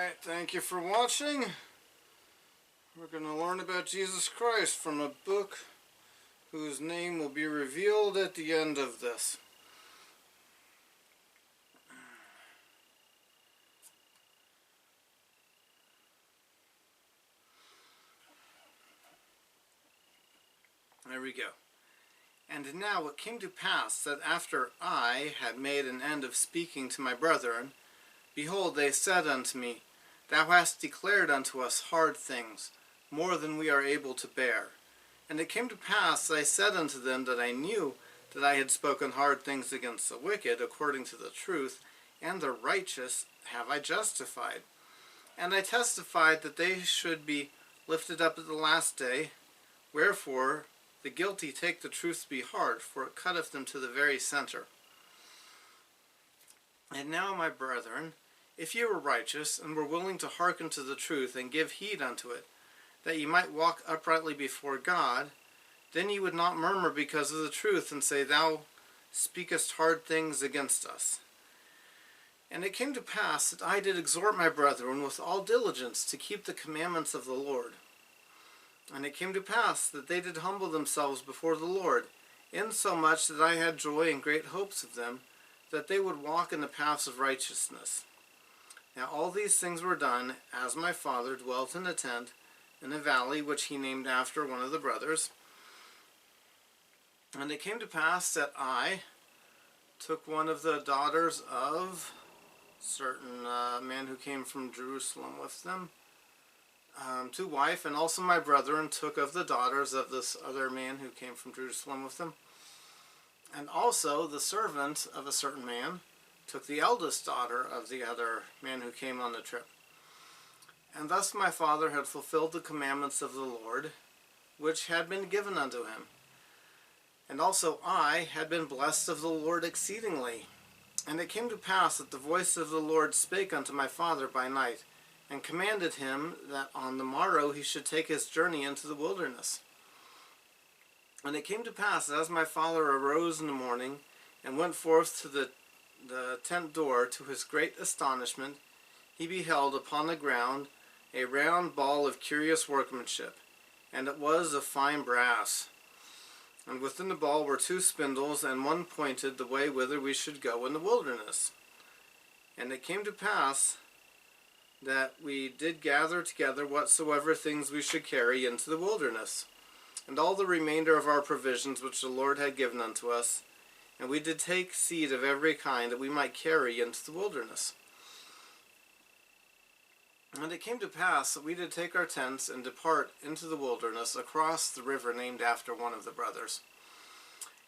Alright, thank you for watching. We're going to learn about Jesus Christ from a book whose name will be revealed at the end of this. There we go. And now it came to pass that after I had made an end of speaking to my brethren, behold, they said unto me, Thou hast declared unto us hard things, more than we are able to bear. And it came to pass that I said unto them that I knew that I had spoken hard things against the wicked, according to the truth, and the righteous have I justified. And I testified that they should be lifted up at the last day. Wherefore the guilty take the truth to be hard, for it cutteth them to the very center. And now, my brethren, if ye were righteous, and were willing to hearken to the truth, and give heed unto it, that ye might walk uprightly before God, then ye would not murmur because of the truth, and say, Thou speakest hard things against us. And it came to pass that I did exhort my brethren with all diligence to keep the commandments of the Lord. And it came to pass that they did humble themselves before the Lord, insomuch that I had joy and great hopes of them, that they would walk in the paths of righteousness. Now all these things were done, as my father dwelt in a tent, in a valley which he named after one of the brothers. And it came to pass that I took one of the daughters of a certain man who came from Jerusalem with them, to wife, and also my brethren took of the daughters of this other man who came from Jerusalem with them. And also the servant of a certain man took the eldest daughter of the other man who came on the trip. And thus my father had fulfilled the commandments of the Lord, which had been given unto him. And also I had been blessed of the Lord exceedingly. And it came to pass that the voice of the Lord spake unto my father by night, and commanded him that on the morrow he should take his journey into the wilderness. And it came to pass that as my father arose in the morning, and went forth to the tent door, to his great astonishment, he beheld upon the ground a round ball of curious workmanship, and it was of fine brass. And within the ball were two spindles, and one pointed the way whither we should go in the wilderness. And it came to pass that we did gather together whatsoever things we should carry into the wilderness, and all the remainder of our provisions which the Lord had given unto us, and we did take seed of every kind that we might carry into the wilderness. And it came to pass that we did take our tents and depart into the wilderness across the river named after one of the brothers.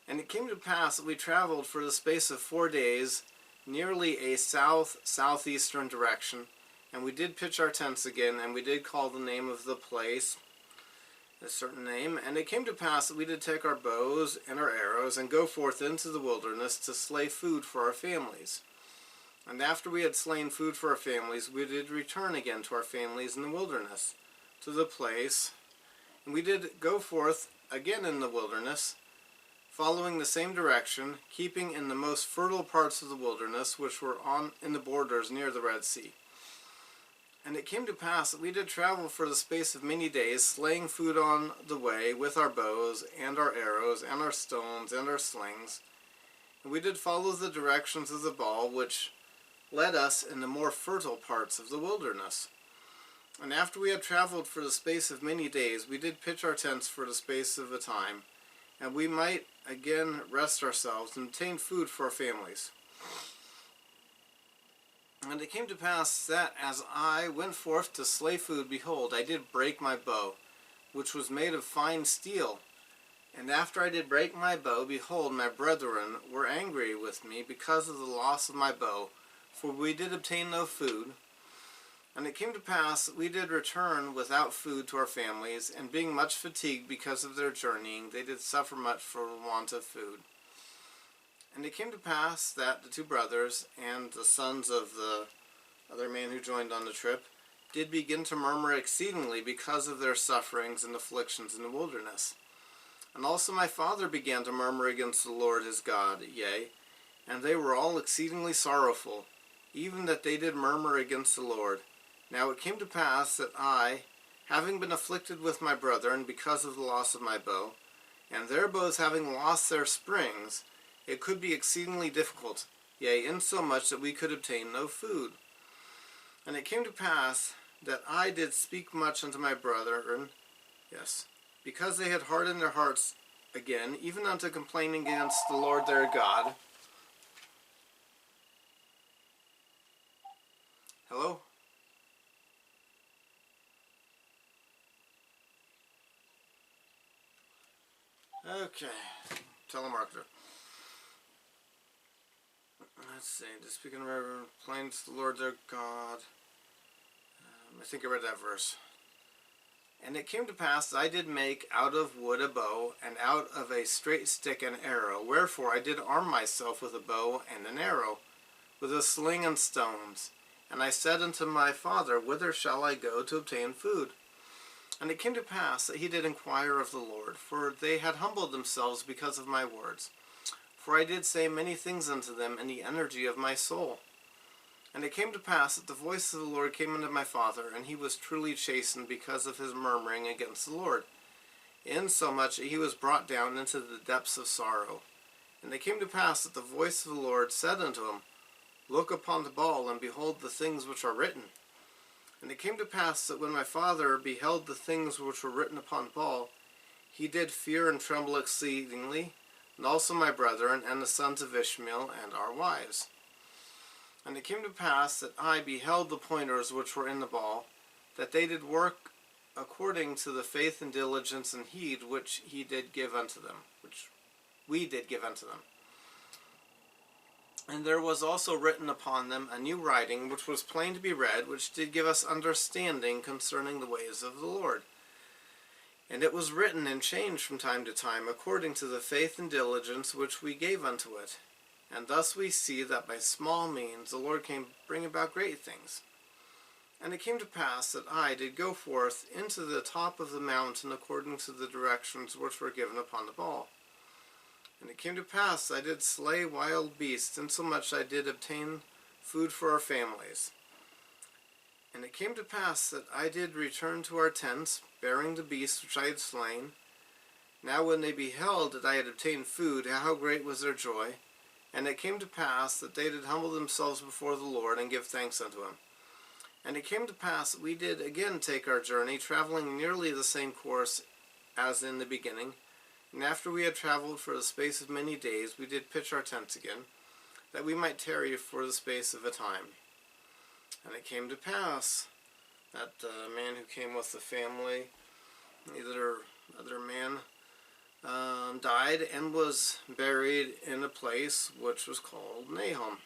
And it came to pass that we traveled for the space of 4 days, nearly a southeastern direction, and we did pitch our tents again, and we did call the name of the place a certain name. And it came to pass that we did take our bows and our arrows, and go forth into the wilderness to slay food for our families. And after we had slain food for our families, we did return again to our families in the wilderness, to the place. And we did go forth again in the wilderness, following the same direction, keeping in the most fertile parts of the wilderness, which were in the borders near the Red Sea. And it came to pass that we did travel for the space of many days, slaying food on the way with our bows, and our arrows, and our stones, and our slings. And we did follow the directions of the ball, which led us in the more fertile parts of the wilderness. And after we had traveled for the space of many days, we did pitch our tents for the space of a time, and we might again rest ourselves and obtain food for our families. And it came to pass that as I went forth to slay food, behold, I did break my bow, which was made of fine steel. And after I did break my bow, behold, my brethren were angry with me because of the loss of my bow, for we did obtain no food. And it came to pass that we did return without food to our families, and being much fatigued because of their journeying, they did suffer much for want of food. And it came to pass that the two brothers and the sons of the other man who joined on the trip did begin to murmur exceedingly because of their sufferings and afflictions in the wilderness. And also my father began to murmur against the Lord his God, yea, and they were all exceedingly sorrowful, even that they did murmur against the Lord. Now it came to pass that I, having been afflicted with my brethren because of the loss of my bow, and their bows having lost their springs, it could be exceedingly difficult, yea, insomuch that we could obtain no food. And it came to pass that I did speak much unto my brethren, yes, because they had hardened their hearts again, even unto complaining against the Lord their God. Hello? Okay, telemarketer. Let's see, to speak in reverent complaints to the Lord their God. I think I read that verse. And it came to pass that I did make out of wood a bow, and out of a straight stick an arrow. Wherefore I did arm myself with a bow and an arrow, with a sling and stones. And I said unto my father, Whither shall I go to obtain food? And it came to pass that he did inquire of the Lord, for they had humbled themselves because of my words. For I did say many things unto them in the energy of my soul. And it came to pass that the voice of the Lord came unto my father, and he was truly chastened because of his murmuring against the Lord, insomuch that he was brought down into the depths of sorrow. And it came to pass that the voice of the Lord said unto him, Look upon the ball, and behold the things which are written. And it came to pass that when my father beheld the things which were written upon the ball, he did fear and tremble exceedingly, and also my brethren, and the sons of Ishmael, and our wives. And it came to pass that I beheld the pointers which were in the ball, that they did work according to the faith and diligence and heed which he did give unto them, which we did give unto them. And there was also written upon them a new writing, which was plain to be read, which did give us understanding concerning the ways of the Lord. And it was written and changed from time to time, according to the faith and diligence which we gave unto it. And thus we see that by small means the Lord can bring about great things. And it came to pass that I did go forth into the top of the mountain according to the directions which were given upon the ball. And it came to pass I did slay wild beasts, insomuch I did obtain food for our families. And it came to pass that I did return to our tents, bearing the beasts which I had slain. Now when they beheld that I had obtained food, how great was their joy! And it came to pass that they did humble themselves before the Lord, and give thanks unto him. And it came to pass that we did again take our journey, traveling nearly the same course as in the beginning. And after we had traveled for the space of many days, we did pitch our tents again, that we might tarry for the space of a time. And it came to pass that the man who came with the family, either other man, died and was buried in a place which was called Nahum.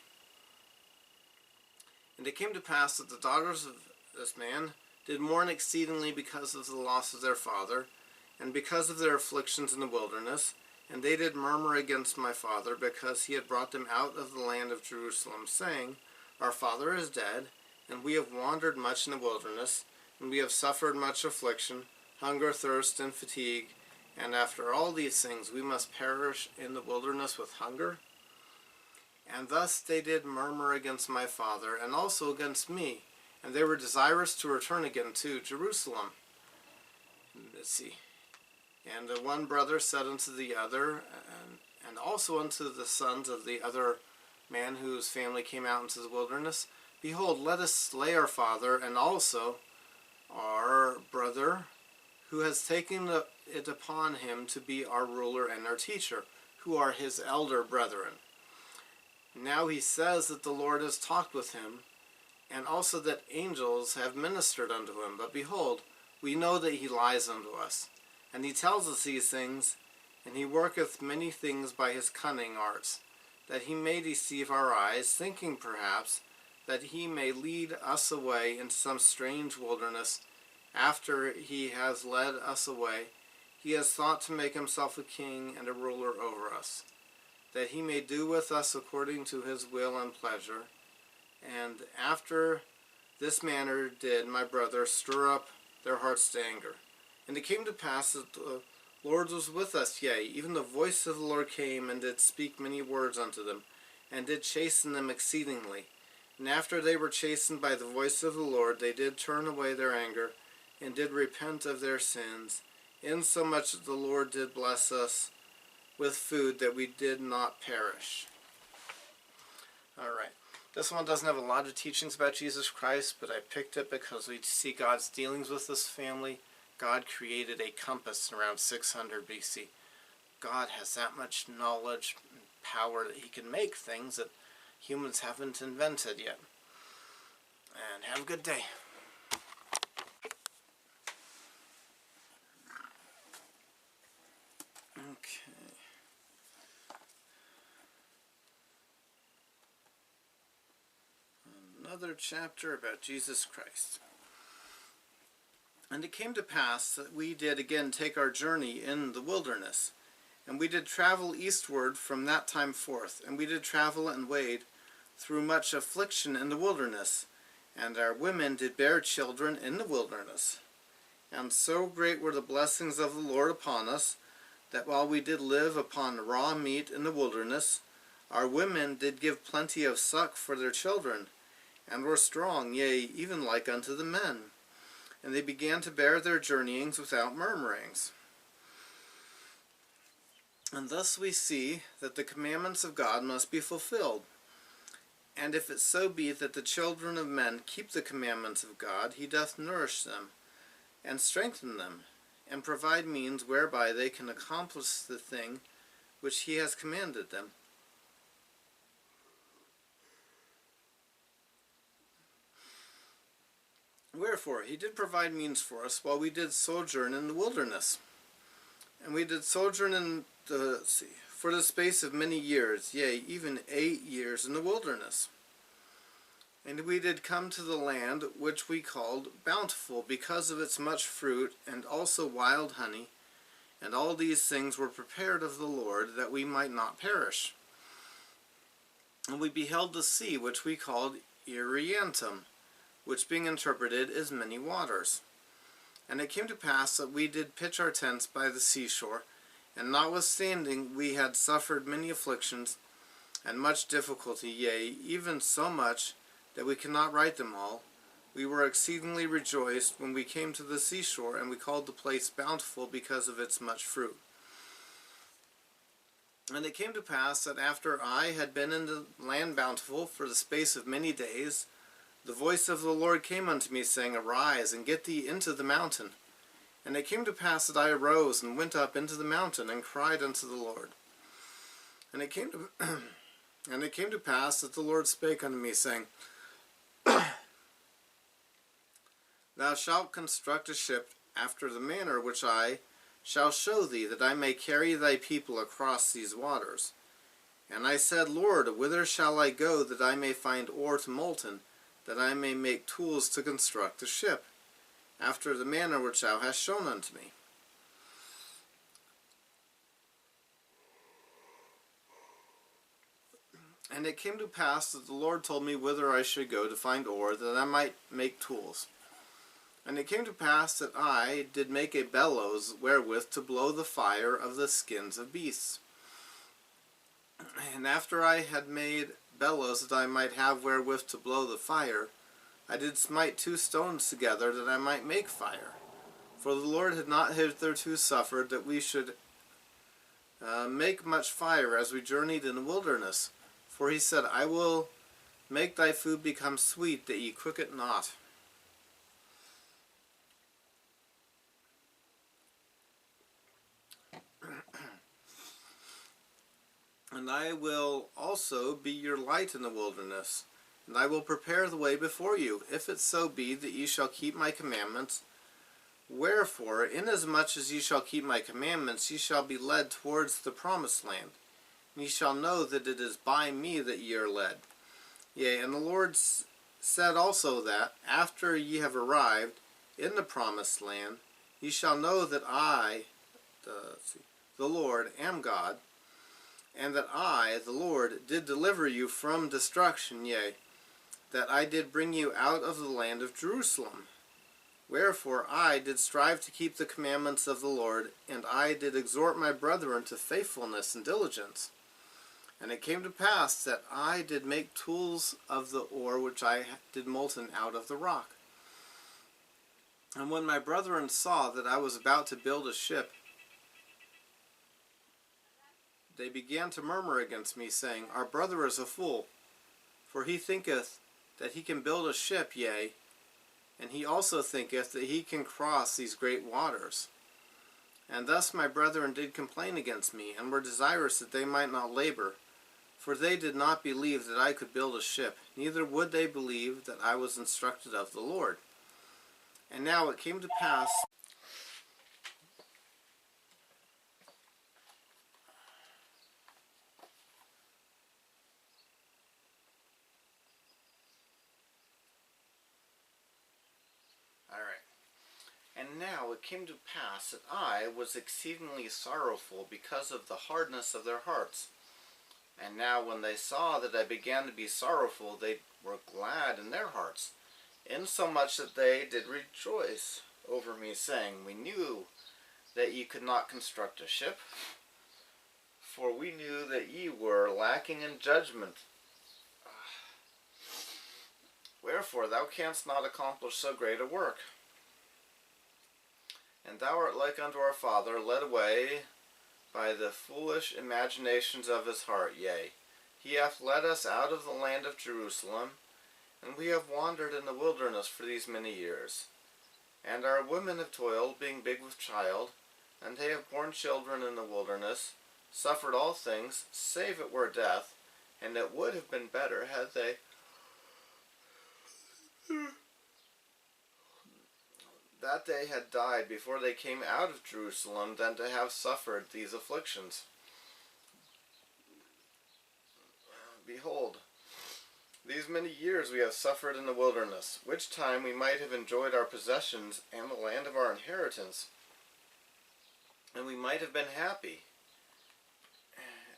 And it came to pass that the daughters of this man did mourn exceedingly because of the loss of their father, and because of their afflictions in the wilderness, and they did murmur against my father, because he had brought them out of the land of Jerusalem, saying, Our father is dead, and we have wandered much in the wilderness, and we have suffered much affliction, hunger, thirst, and fatigue, and after all these things we must perish in the wilderness with hunger? And thus they did murmur against my father, and also against me, and they were desirous to return again to Jerusalem. Let's see. And the one brother said unto the other, and also unto the sons of the other man whose family came out into the wilderness, Behold, let us slay our father, and also our brother, who has taken it upon him to be our ruler and our teacher, who are his elder brethren. Now he says that the Lord has talked with him, and also that angels have ministered unto him. But behold, we know that he lies unto us. And he tells us these things, and he worketh many things by his cunning arts, that he may deceive our eyes, thinking perhaps that he may lead us away into some strange wilderness. After he has led us away, he has thought to make himself a king and a ruler over us, that he may do with us according to his will and pleasure. And after this manner did my brother stir up their hearts to anger. And it came to pass that the Lord was with us, yea, even the voice of the Lord came and did speak many words unto them, and did chasten them exceedingly. And after they were chastened by the voice of the Lord, they did turn away their anger, and did repent of their sins, insomuch that the Lord did bless us with food, that we did not perish. Alright, this one doesn't have a lot of teachings about Jesus Christ, but I picked it because we see God's dealings with this family. God created a compass around 600 BC. God has that much knowledge and power that he can make things that humans haven't invented yet. And have a good day. Okay. Another chapter about Jesus Christ. And it came to pass that we did again take our journey in the wilderness. And we did travel eastward from that time forth. And we did travel and wade through much affliction in the wilderness. And our women did bear children in the wilderness. And so great were the blessings of the Lord upon us, that while we did live upon raw meat in the wilderness, our women did give plenty of suck for their children, and were strong, yea, even like unto the men. And they began to bear their journeyings without murmurings. And thus we see that the commandments of God must be fulfilled. And if it so be that the children of men keep the commandments of God, he doth nourish them, and strengthen them, and provide means whereby they can accomplish the thing which he has commanded them. Wherefore he did provide means for us while we did sojourn in the wilderness. And we did sojourn in for the space of many years, yea, even 8 years in the wilderness. And we did come to the land which we called Bountiful, because of its much fruit, and also wild honey. And all these things were prepared of the Lord, that we might not perish. And we beheld the sea, which we called Iriantum, which being interpreted is many waters. And it came to pass that we did pitch our tents by the seashore, and notwithstanding we had suffered many afflictions, and much difficulty, yea, even so much that we cannot write them all, we were exceedingly rejoiced when we came to the seashore, and we called the place Bountiful because of its much fruit. And it came to pass that after I had been in the land Bountiful for the space of many days, the voice of the Lord came unto me, saying, Arise, and get thee into the mountain. And it came to pass that I arose, and went up into the mountain, and cried unto the Lord. And it came to pass that the Lord spake unto me, saying, Thou shalt construct a ship after the manner which I shall show thee, that I may carry thy people across these waters. And I said, Lord, whither shall I go, that I may find ore to molten, that I may make tools to construct a ship, after the manner which thou hast shown unto me? And it came to pass that the Lord told me whither I should go to find ore, that I might make tools. And it came to pass that I did make a bellows wherewith to blow the fire of the skins of beasts. And after I had made bellows that I might have wherewith to blow the fire, I did smite 2 stones together, that I might make fire. For the Lord had not hitherto suffered that we should make much fire as we journeyed in the wilderness. For he said, I will make thy food become sweet, that ye cook it not. And I will also be your light in the wilderness, and I will prepare the way before you, if it so be that ye shall keep my commandments. Wherefore, inasmuch as ye shall keep my commandments, ye shall be led towards the promised land. And ye shall know that it is by me that ye are led. Yea, and the Lord said also that, after ye have arrived in the promised land, ye shall know that I, the Lord, am God, and that I, the Lord, did deliver you from destruction, yea, that I did bring you out of the land of Jerusalem. Wherefore I did strive to keep the commandments of the Lord, and I did exhort my brethren to faithfulness and diligence. And it came to pass that I did make tools of the ore which I did molten out of the rock. And when my brethren saw that I was about to build a ship, they began to murmur against me, saying, Our brother is a fool, for he thinketh that he can build a ship, yea, and he also thinketh that he can cross these great waters. And thus my brethren did complain against me, and were desirous that they might not labor, for they did not believe that I could build a ship, neither would they believe that I was instructed of the Lord. And now it came to pass, that I was exceedingly sorrowful because of the hardness of their hearts. And now when they saw that I began to be sorrowful, they were glad in their hearts, insomuch that they did rejoice over me, saying, We knew that ye could not construct a ship, for we knew that ye were lacking in judgment. Wherefore thou canst not accomplish so great a work. And thou art like unto our father, led away by the foolish imaginations of his heart. Yea, he hath led us out of the land of Jerusalem, and we have wandered in the wilderness for these many years. And our women have toiled, being big with child, and they have borne children in the wilderness, suffered all things, save it were death, and it would have been better had they that they had died before they came out of Jerusalem than to have suffered these afflictions. Behold, these many years we have suffered in the wilderness, which time we might have enjoyed our possessions and the land of our inheritance, and we might have been happy.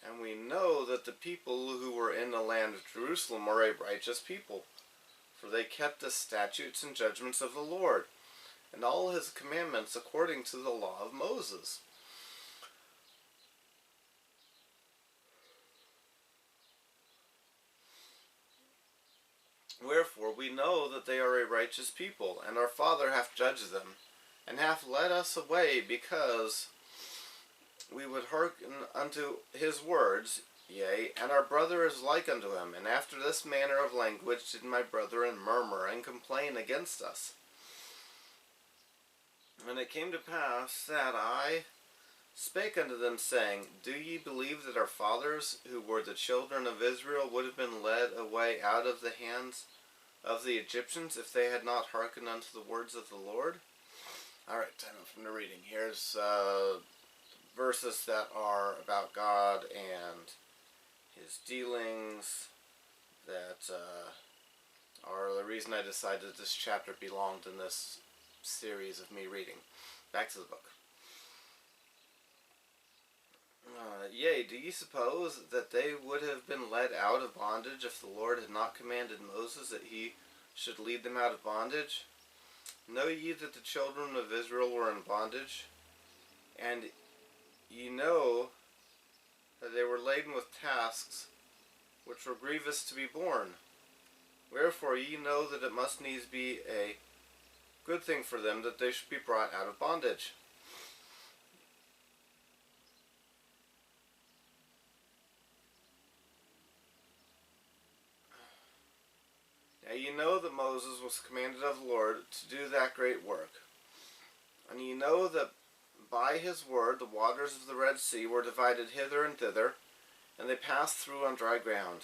And we know that the people who were in the land of Jerusalem are a righteous people, for they kept the statutes and judgments of the Lord, and all his commandments according to the law of Moses. Wherefore we know that they are a righteous people, and our Father hath judged them, and hath led us away because we would hearken unto his words. Yea, and our brother is like unto him, and after this manner of language did my brethren murmur and complain against us. And it came to pass that I spake unto them, saying, Do ye believe that our fathers, who were the children of Israel, would have been led away out of the hands of the Egyptians if they had not hearkened unto the words of the Lord? Alright, time from the reading. Here's verses that are about God and his dealings that are the reason I decided this chapter belonged in this series of me reading. Back to the book. Yea, do ye suppose that they would have been led out of bondage if the Lord had not commanded Moses that he should lead them out of bondage? Know ye that the children of Israel were in bondage? And ye know that they were laden with tasks which were grievous to be borne. Wherefore ye know that it must needs be a good thing for them that they should be brought out of bondage. Now ye know that Moses was commanded of the Lord to do that great work. And ye know that by his word the waters of the Red Sea were divided hither and thither, and they passed through on dry ground.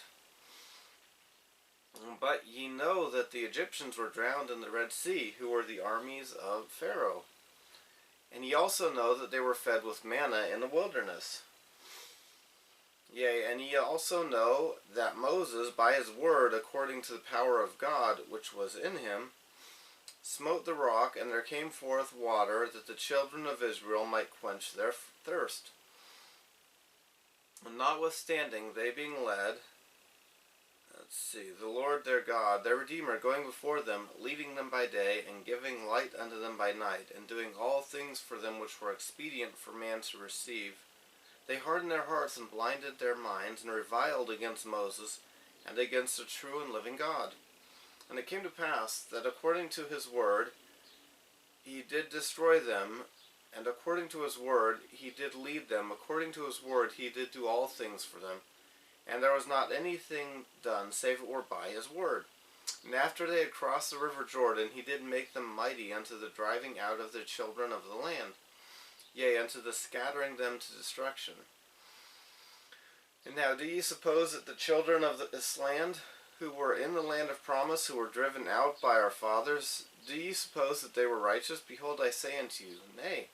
But ye know that the Egyptians were drowned in the Red Sea, who were the armies of Pharaoh. And ye also know that they were fed with manna in the wilderness. Yea, and ye also know that Moses, by his word, according to the power of God which was in him, smote the rock, and there came forth water, that the children of Israel might quench their thirst. And notwithstanding, they being led, the Lord their God, their Redeemer, going before them, leading them by day, and giving light unto them by night, and doing all things for them which were expedient for man to receive, They hardened their hearts and blinded their minds, and reviled against Moses and against the true and living God. And it came to pass that according to his word he did destroy them, and according to his word he did lead them, according to his word he did do all things for them. And there was not anything done save it were by his word. And after they had crossed the river Jordan, he did make them mighty unto the driving out of the children of the land, yea, unto the scattering them to destruction. And now do ye suppose that the children of this land, who were in the land of promise, who were driven out by our fathers, do ye suppose that they were righteous? Behold, I say unto you, nay.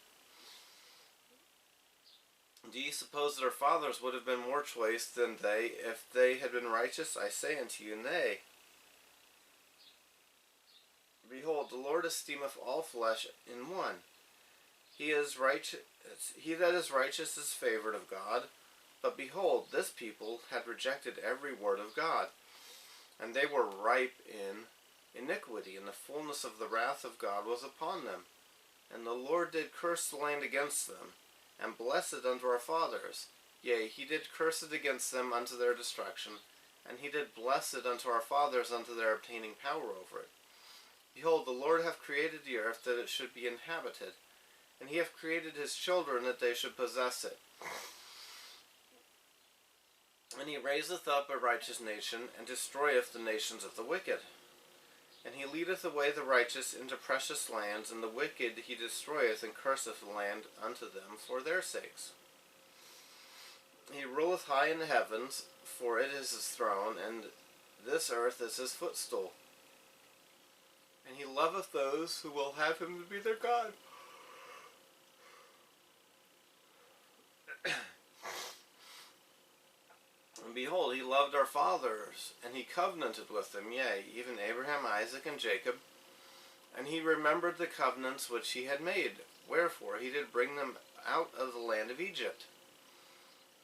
Do ye suppose that our fathers would have been more choice than they, if they had been righteous? I say unto you, nay. Behold, the Lord esteemeth all flesh in one. He that is righteous is favored of God. But behold, this people had rejected every word of God, and they were ripe in iniquity, and the fullness of the wrath of God was upon them. And the Lord did curse the land against them, and bless it unto our fathers. Yea, he did curse it against them unto their destruction, and he did bless it unto our fathers unto their obtaining power over it. Behold, the Lord hath created the earth that it should be inhabited, and he hath created his children that they should possess it. And he raiseth up a righteous nation, and destroyeth the nations of the wicked. And he leadeth away the righteous into precious lands, and the wicked he destroyeth, and curseth the land unto them for their sakes. He ruleth high in the heavens, for it is his throne, and this earth is his footstool. And he loveth those who will have him to be their God. And behold, he loved our fathers, and he covenanted with them, yea, even Abraham, Isaac, and Jacob. And he remembered the covenants which he had made, wherefore he did bring them out of the land of Egypt.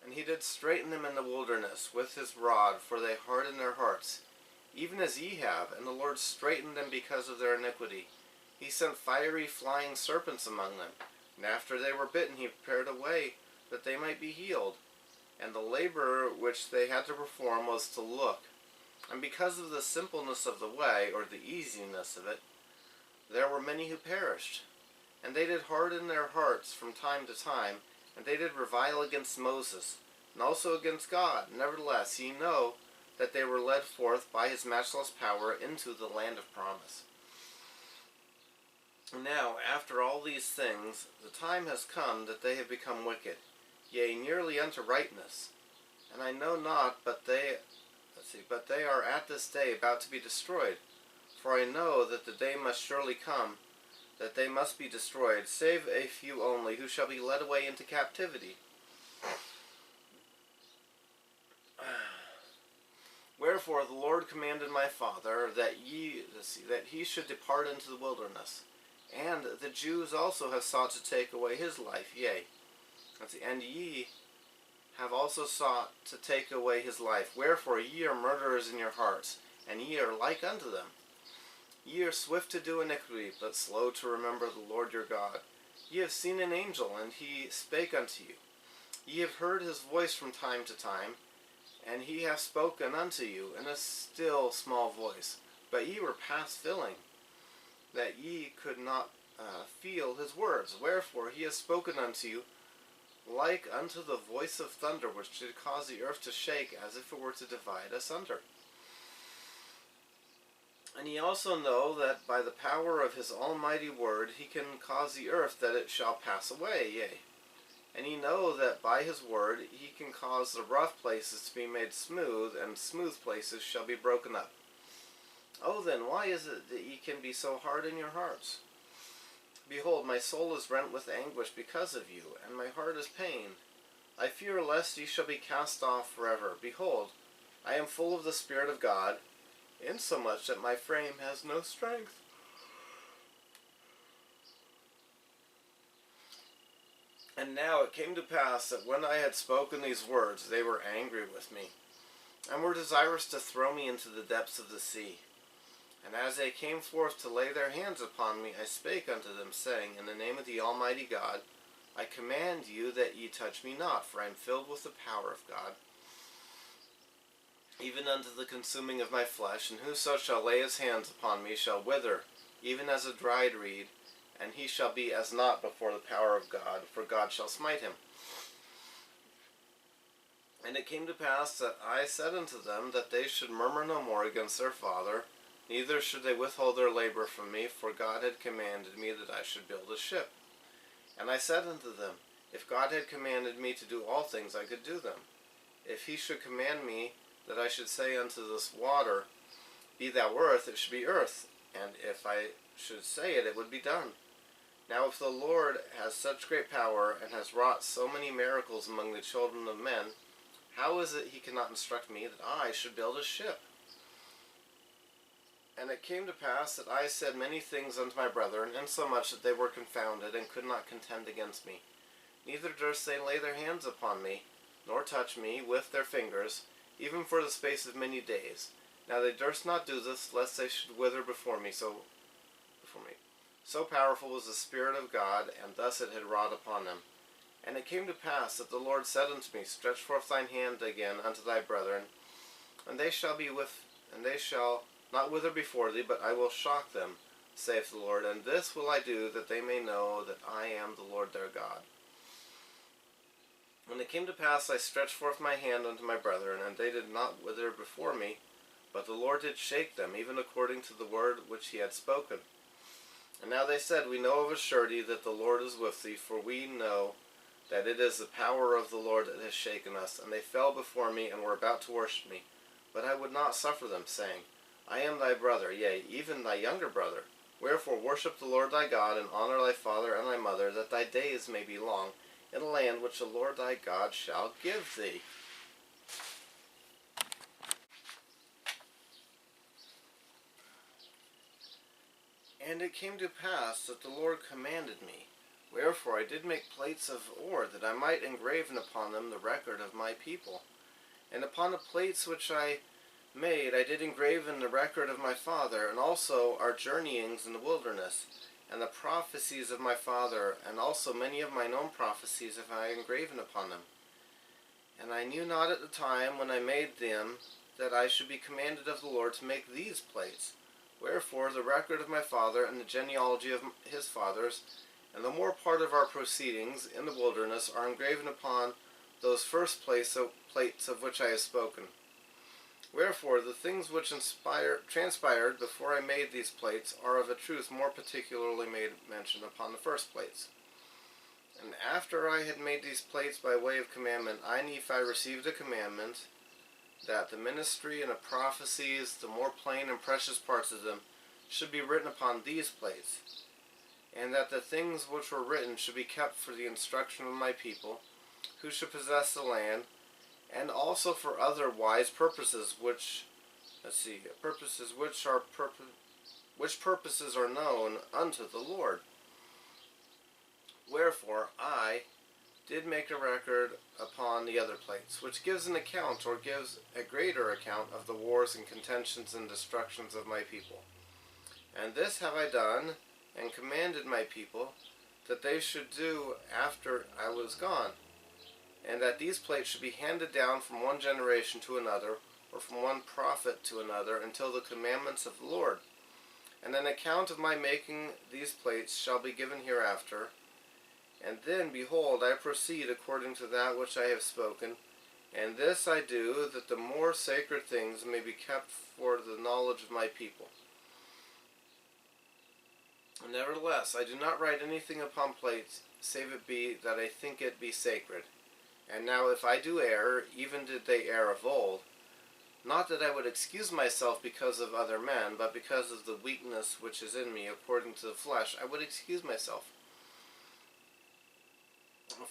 And he did straiten them in the wilderness with his rod, for they hardened their hearts, even as ye have, and the Lord straitened them because of their iniquity. He sent fiery flying serpents among them, and after they were bitten he prepared a way that they might be healed. And the labor which they had to perform was to look. And because of the simpleness of the way, or the easiness of it, there were many who perished. And they did harden their hearts from time to time, and they did revile against Moses, and also against God. Nevertheless, ye know that they were led forth by his matchless power into the land of promise. And now, after all these things, the time has come that they have become wicked, yea, nearly unto rightness. And I know not, but they are at this day about to be destroyed. For I know that the day must surely come, that they must be destroyed, save a few only, who shall be led away into captivity. Wherefore the Lord commanded my father that he should depart into the wilderness. And the Jews also have sought to take away his life, yea, and ye have also sought to take away his life. Wherefore ye are murderers in your hearts, and ye are like unto them. Ye are swift to do iniquity, but slow to remember the Lord your God. Ye have seen an angel, and he spake unto you. Ye have heard his voice from time to time, and he hath spoken unto you in a still small voice. But ye were past feeling, that ye could not feel his words. Wherefore he hath spoken unto you like unto the voice of thunder, which did cause the earth to shake, as if it were to divide asunder. And ye also know that by the power of his almighty word he can cause the earth that it shall pass away, yea. And ye know that by his word he can cause the rough places to be made smooth, and smooth places shall be broken up. Oh then, why is it that ye can be so hard in your hearts? Behold, my soul is rent with anguish because of you, and my heart is pained. I fear lest ye shall be cast off forever. Behold, I am full of the Spirit of God, insomuch that my frame has no strength. And now it came to pass that when I had spoken these words, they were angry with me, and were desirous to throw me into the depths of the sea. And as they came forth to lay their hands upon me, I spake unto them, saying, In the name of the Almighty God, I command you that ye touch me not, for I am filled with the power of God, even unto the consuming of my flesh. And whoso shall lay his hands upon me shall wither, even as a dried reed, and he shall be as naught before the power of God, for God shall smite him. And it came to pass that I said unto them that they should murmur no more against their father, neither should they withhold their labor from me, for God had commanded me that I should build a ship. And I said unto them, if God had commanded me to do all things, I could do them. If he should command me that I should say unto this water, be thou earth, it should be earth, and if I should say it, it would be done. Now if the Lord has such great power, and has wrought so many miracles among the children of men, how is it he cannot instruct me that I should build a ship? And it came to pass that I said many things unto my brethren, insomuch that they were confounded, and could not contend against me. Neither durst they lay their hands upon me, nor touch me with their fingers, even for the space of many days. Now they durst not do this, lest they should wither before me. So powerful was the Spirit of God, and thus it had wrought upon them. And it came to pass that the Lord said unto me, stretch forth thine hand again unto thy brethren, and they shall not wither before thee, but I will shock them, saith the Lord. And this will I do, that they may know that I am the Lord their God. When it came to pass, I stretched forth my hand unto my brethren, and they did not wither before me, but the Lord did shake them, even according to the word which he had spoken. And now they said, we know of a surety that the Lord is with thee, for we know that it is the power of the Lord that has shaken us. And they fell before me, and were about to worship me. But I would not suffer them, saying, I am thy brother, yea, even thy younger brother. Wherefore worship the Lord thy God, and honor thy father and thy mother, that thy days may be long, in a land which the Lord thy God shall give thee. And it came to pass that the Lord commanded me, wherefore I did make plates of ore, that I might engraven upon them the record of my people. And upon the plates which I made I did engraven the record of my father, and also our journeyings in the wilderness, and the prophecies of my father, and also many of mine own prophecies have I engraven upon them. And I knew not at the time when I made them that I should be commanded of the Lord to make these plates. Wherefore the record of my father, and the genealogy of his fathers, and the more part of our proceedings in the wilderness are engraven upon those first plates of which I have spoken. Wherefore the things which transpired before I made these plates are of a truth more particularly made mention upon the first plates. And after I had made these plates by way of commandment, I, Nephi, received a commandment that the ministry and the prophecies, the more plain and precious parts of them, should be written upon these plates, and that the things which were written should be kept for the instruction of my people, who should possess the land, and also for other wise purposes, which purposes are known unto the Lord. Wherefore I did make a record upon the other plates, which gives an account, or gives a greater account, of the wars and contentions and destructions of my people. And this have I done, and commanded my people, that they should do after I was gone, and that these plates should be handed down from one generation to another, or from one prophet to another, until the commandments of the Lord. And an account of my making these plates shall be given hereafter. And then, behold, I proceed according to that which I have spoken, and this I do, that the more sacred things may be kept for the knowledge of my people. Nevertheless, I do not write anything upon plates, save it be that I think it be sacred. And now if I do err, even did they err of old, not that I would excuse myself because of other men, but because of the weakness which is in me according to the flesh, I would excuse myself.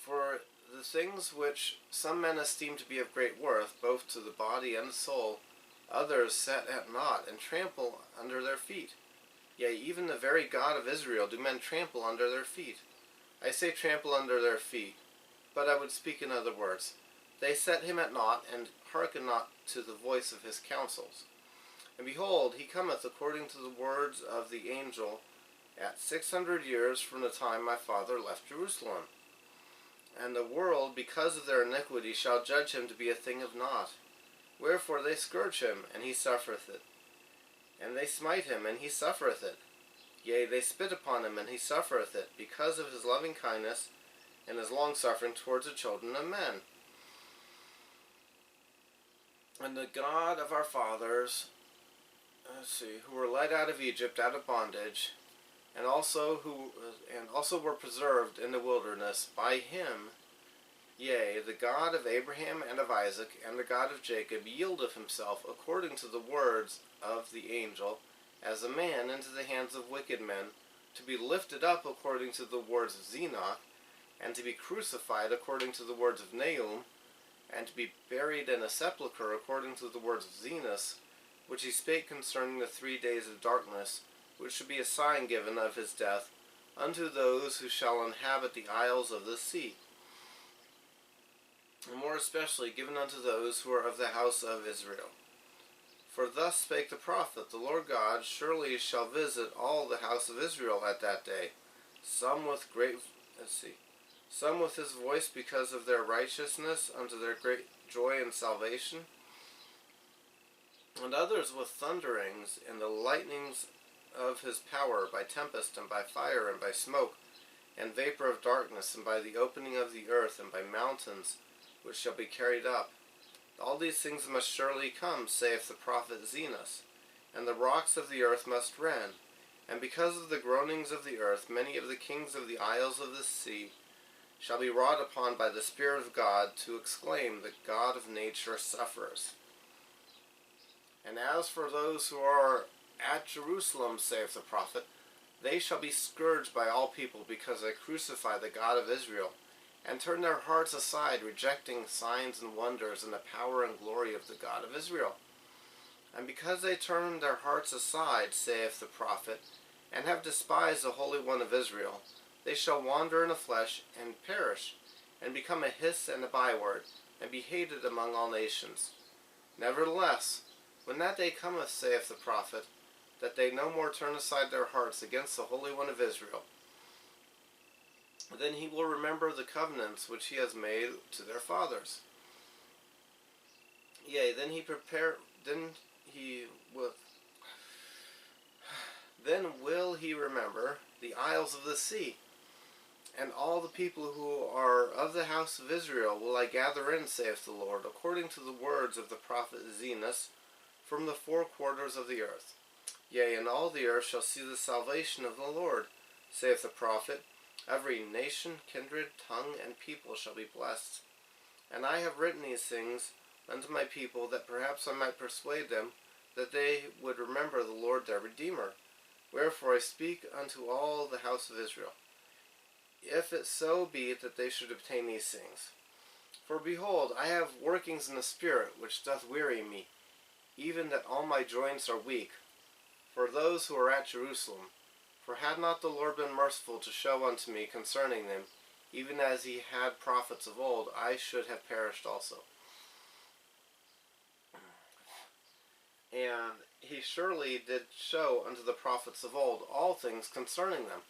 For the things which some men esteem to be of great worth, both to the body and the soul, others set at naught, and trample under their feet. Yea, even the very God of Israel do men trample under their feet. I say trample under their feet, but I would speak in other words. They set him at naught, and hearken not to the voice of his counsels. And behold, he cometh according to the words of the angel at 600 years from the time my father left Jerusalem. And the world, because of their iniquity, shall judge him to be a thing of naught. Wherefore they scourge him, and he suffereth it. And they smite him, and he suffereth it. Yea, they spit upon him, and he suffereth it, because of his loving kindness and his longsuffering towards the children of men. And the God of our fathers, who were led out of Egypt, out of bondage, and also were preserved in the wilderness by him, yea, the God of Abraham and of Isaac, and the God of Jacob, yielded himself according to the words of the angel, as a man into the hands of wicked men, to be lifted up according to the words of Enoch, and to be crucified according to the words of Nahum, and to be buried in a sepulchre according to the words of Zenos, which he spake concerning the 3 days of darkness, which should be a sign given of his death unto those who shall inhabit the isles of the sea, and more especially given unto those who are of the house of Israel. For thus spake the prophet, the Lord God surely shall visit all the house of Israel at that day, some with his voice because of their righteousness unto their great joy and salvation, and others with thunderings and the lightnings of his power, by tempest and by fire and by smoke and vapor of darkness, and by the opening of the earth, and by mountains which shall be carried up. All these things must surely come, saith the prophet Zenos, and the rocks of the earth must rend. And because of the groanings of the earth, many of the kings of the isles of the sea shall be wrought upon by the Spirit of God, to exclaim, the God of nature suffers. And as for those who are at Jerusalem, saith the prophet, they shall be scourged by all people, because they crucify the God of Israel, and turn their hearts aside, rejecting signs and wonders and the power and glory of the God of Israel. And because they turn their hearts aside, saith the prophet, and have despised the Holy One of Israel, they shall wander in the flesh, and perish, and become a hiss and a byword, and be hated among all nations. Nevertheless, when that day cometh, saith the prophet, that they no more turn aside their hearts against the Holy One of Israel, then he will remember the covenants which he has made to their fathers. Yea, then will he remember the isles of the sea, and all the people who are of the house of Israel will I gather in, saith the Lord, according to the words of the prophet Zenos, from the 4 quarters of the earth. Yea, and all the earth shall see the salvation of the Lord, saith the prophet. Every nation, kindred, tongue, and people shall be blessed. And I have written these things unto my people, that perhaps I might persuade them, that they would remember the Lord their Redeemer. Wherefore I speak unto all the house of Israel, if it so be that they should obtain these things. For behold, I have workings in the Spirit, which doth weary me, even that all my joints are weak, for those who are at Jerusalem. For had not the Lord been merciful to show unto me concerning them, even as he had prophets of old, I should have perished also. And he surely did show unto the prophets of old all things concerning them.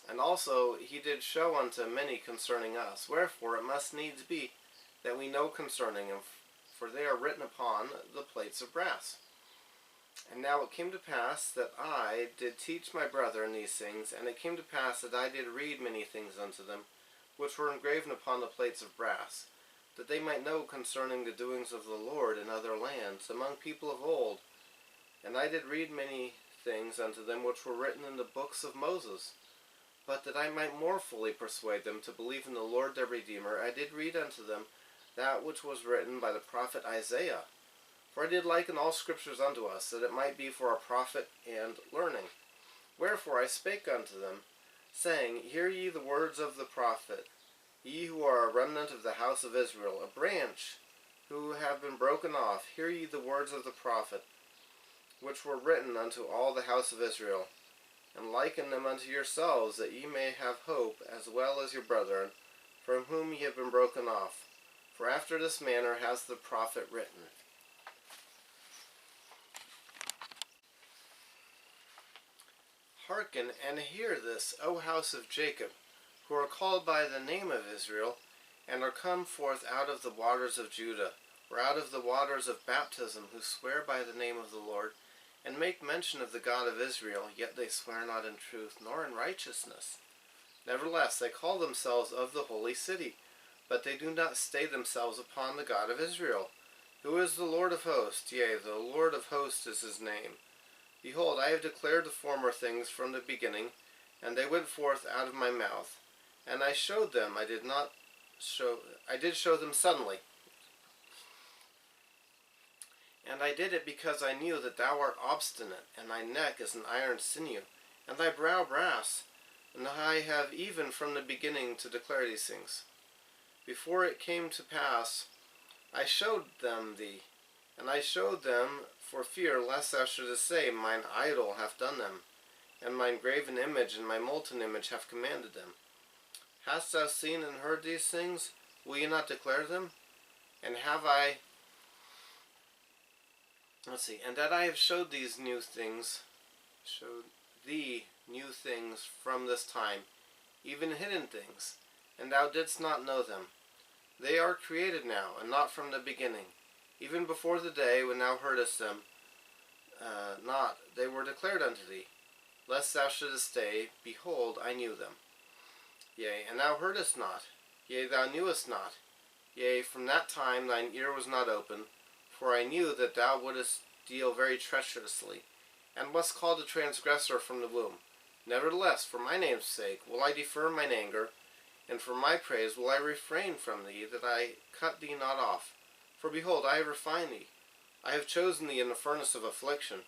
And also he did show unto many concerning us. Wherefore it must needs be that we know concerning them, for they are written upon the plates of brass. And now it came to pass that I did teach my brethren these things, and it came to pass that I did read many things unto them, which were engraven upon the plates of brass, that they might know concerning the doings of the Lord in other lands, among people of old. And I did read many things unto them which were written in the books of Moses. But that I might more fully persuade them to believe in the Lord their Redeemer, I did read unto them that which was written by the prophet Isaiah. For I did liken all scriptures unto us, that it might be for our profit and learning. Wherefore I spake unto them, saying, Hear ye the words of the prophet, ye who are a remnant of the house of Israel, a branch who have been broken off. Hear ye the words of the prophet, which were written unto all the house of Israel, and liken them unto yourselves, that ye may have hope, as well as your brethren, from whom ye have been broken off. For after this manner has the prophet written. Hearken and hear this, O house of Jacob, who are called by the name of Israel, and are come forth out of the waters of Judah, or out of the waters of baptism, who swear by the name of the Lord, and make mention of the God of Israel, yet they swear not in truth, nor in righteousness. Nevertheless, they call themselves of the holy city, but they do not stay themselves upon the God of Israel, who is the Lord of hosts, yea, the Lord of hosts is his name. Behold, I have declared the former things from the beginning, and they went forth out of my mouth. And I showed them, I did show them suddenly. And I did it because I knew that thou art obstinate, and thy neck is an iron sinew, and thy brow brass. And I have even from the beginning to declare these things. Before it came to pass, I showed them thee, and I showed them for fear lest thou shouldest say, Mine idol hath done them, and mine graven image and my molten image have commanded them. Hast thou seen and heard these things? Will ye not declare them? And that I have showed thee new things from this time, even hidden things, and thou didst not know them. They are created now, and not from the beginning. Even before the day when thou heardest them, they were declared unto thee. Lest thou shouldest say, Behold, I knew them. Yea, and thou heardest not. Yea, thou knewest not. Yea, from that time thine ear was not open, for I knew that thou wouldest deal very treacherously, and wast called a transgressor from the womb. Nevertheless, for my name's sake will I defer mine anger, and for my praise will I refrain from thee, that I cut thee not off. For behold, I have refined thee. I have chosen thee in the furnace of affliction.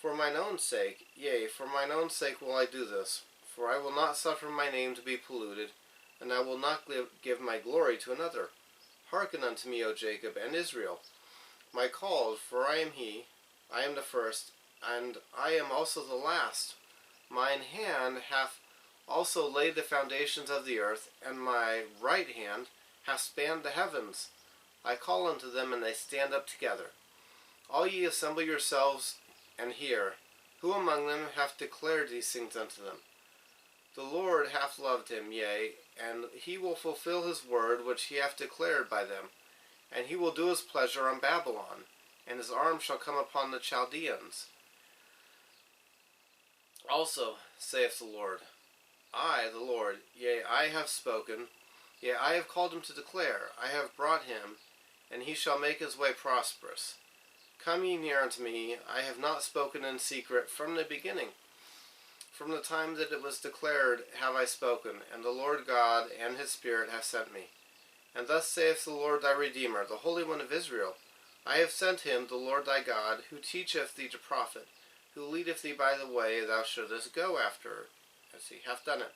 For mine own sake, yea, for mine own sake will I do this. For I will not suffer my name to be polluted, and I will not give my glory to another. Hearken unto me, O Jacob and Israel, my called, for I am he, I am the first, and I am also the last. Mine hand hath also laid the foundations of the earth, and my right hand hath spanned the heavens. I call unto them, and they stand up together. All ye assemble yourselves, and hear. Who among them hath declared these things unto them? The Lord hath loved him, yea, and he will fulfill his word which he hath declared by them. And he will do his pleasure on Babylon, and his arm shall come upon the Chaldeans. Also, saith the Lord, I, the Lord, yea, I have spoken, yea, I have called him to declare, I have brought him, and he shall make his way prosperous. Come ye near unto me, I have not spoken in secret from the beginning. From the time that it was declared have I spoken, and the Lord God and his Spirit have sent me. And thus saith the Lord thy Redeemer, the Holy One of Israel, I have sent him, the Lord thy God, who teacheth thee to profit, who leadeth thee by the way thou shouldest go after, as he hath done it.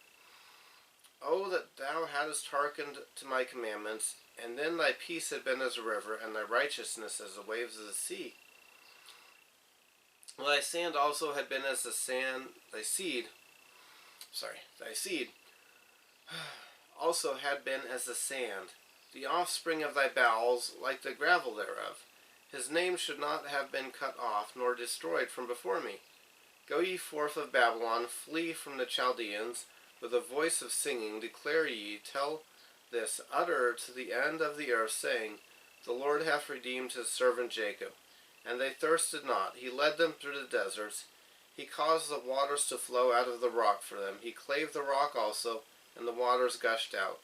O that thou hadst hearkened to my commandments, and then thy peace had been as a river, and thy righteousness as the waves of the sea. Thy sand also had been as the sand, thy seed also had been as the sand, the offspring of thy bowels like the gravel thereof. His name should not have been cut off, nor destroyed from before me. Go ye forth of Babylon, flee from the Chaldeans, with a voice of singing, declare ye, tell this, utter to the end of the earth, saying, The Lord hath redeemed his servant Jacob. And they thirsted not. He led them through the deserts. He caused the waters to flow out of the rock for them. He clave the rock also, and the waters gushed out.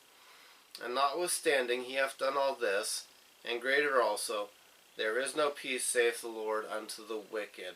And notwithstanding he hath done all this, and greater also, there is no peace, saith the Lord, unto the wicked.